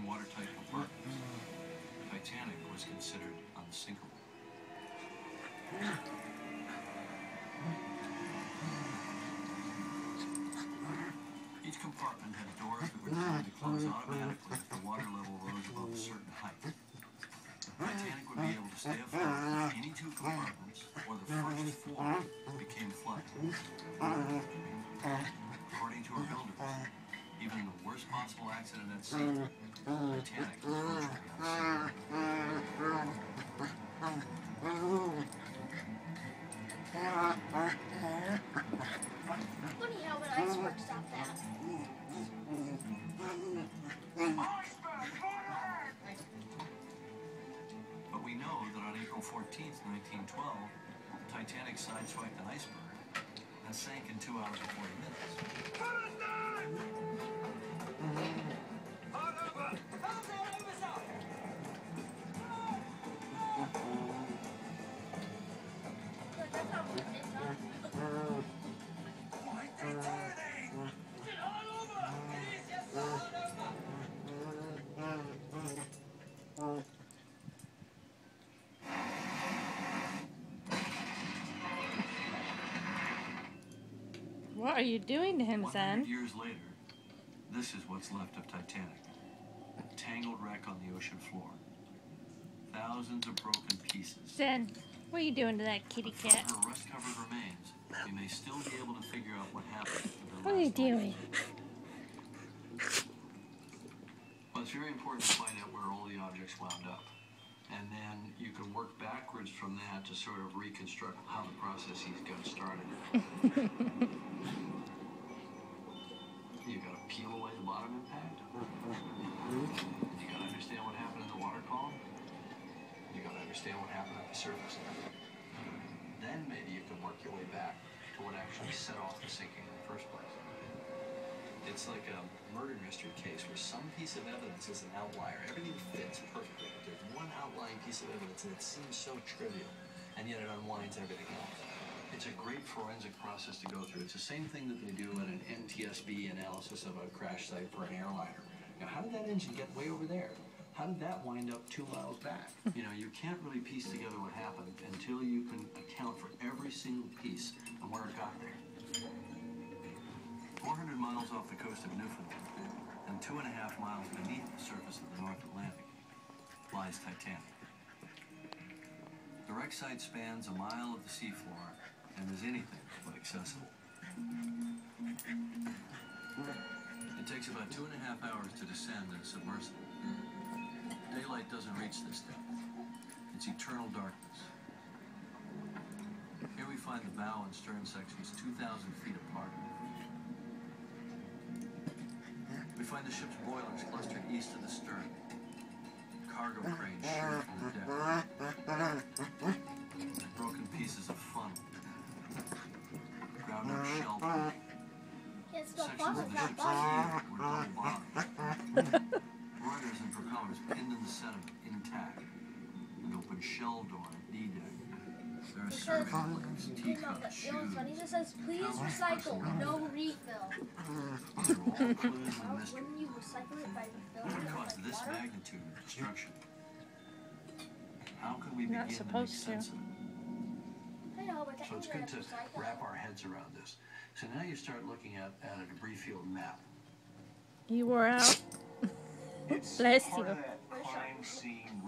watertight compartments, Titanic was considered unsinkable. Each compartment had doors that were designed to close automatically if the water level rose above a certain height. Titanic would be able to stay afloat if any two compartments or the first floor became flooded. According to our builders, even in the worst possible accident at sea, Titanic was virtually unsinkable. Funny how an iceberg stopped that. But we know that on April 14th, 1912, the Titanic sideswiped an iceberg and sank in 2 hours and 40 minutes. What are you doing to him, 100 son? years later, this is what's left of Titanic. A tangled wreck on the ocean floor. Thousands of broken pieces. Zen, what are you doing to that kitty But cat? from her rust-covered remains, we may still be able to figure out what happened to her What are you last life. doing? Well, it's very important to find out where all the objects wound up. And then you can work backwards from that to sort of reconstruct how the processes got started. You got to peel away the bottom impact. You got to understand what happened in the water column. You got to understand what happened at the surface. Then maybe you can work your way back to what actually set off the sinking in the first place. It's like a murder mystery case where some piece of evidence is an outlier. Everything fits perfectly, but there's one outlying piece of evidence and it seems so trivial, and yet it unwinds everything else. It's a great forensic process to go through. It's the same thing that they do in an NTSB analysis of a crash site for an airliner. Now, how did that engine get way over there? How did that wind up 2 miles back? You know, you can't really piece together what happened until you can account for every single piece and where it got there. 400 miles off the coast of Newfoundland and 2.5 miles beneath the surface of the North Atlantic lies Titanic. The wreck site spans a mile of the seafloor and is anything but accessible. It takes about 2.5 hours to descend in a submersible. Daylight doesn't reach this depth. It's eternal darkness. Here we find the bow and stern sections 2,000 feet apart. We find the ship's boilers clustered east of the stern. Cargo cranes sheared from the deck. Broken pieces of funnel. Ground up shell plating. Sections of the ship's keel were double bottomed. Rudders and propellers pinned in the sediment intact. An open shell door at D-deck. There are serving plates, teacups, shoes. It just says, please recycle, no refill. These are all clues and mysteries. Wouldn't you recycle it by refilling What it caused with this water? magnitude of destruction? How can we Not begin to make supposed to. sense of it? I know, but So it's good to wrap our heads around this. So now you start looking at a debris field map. You wore out. Bless you. Crime scene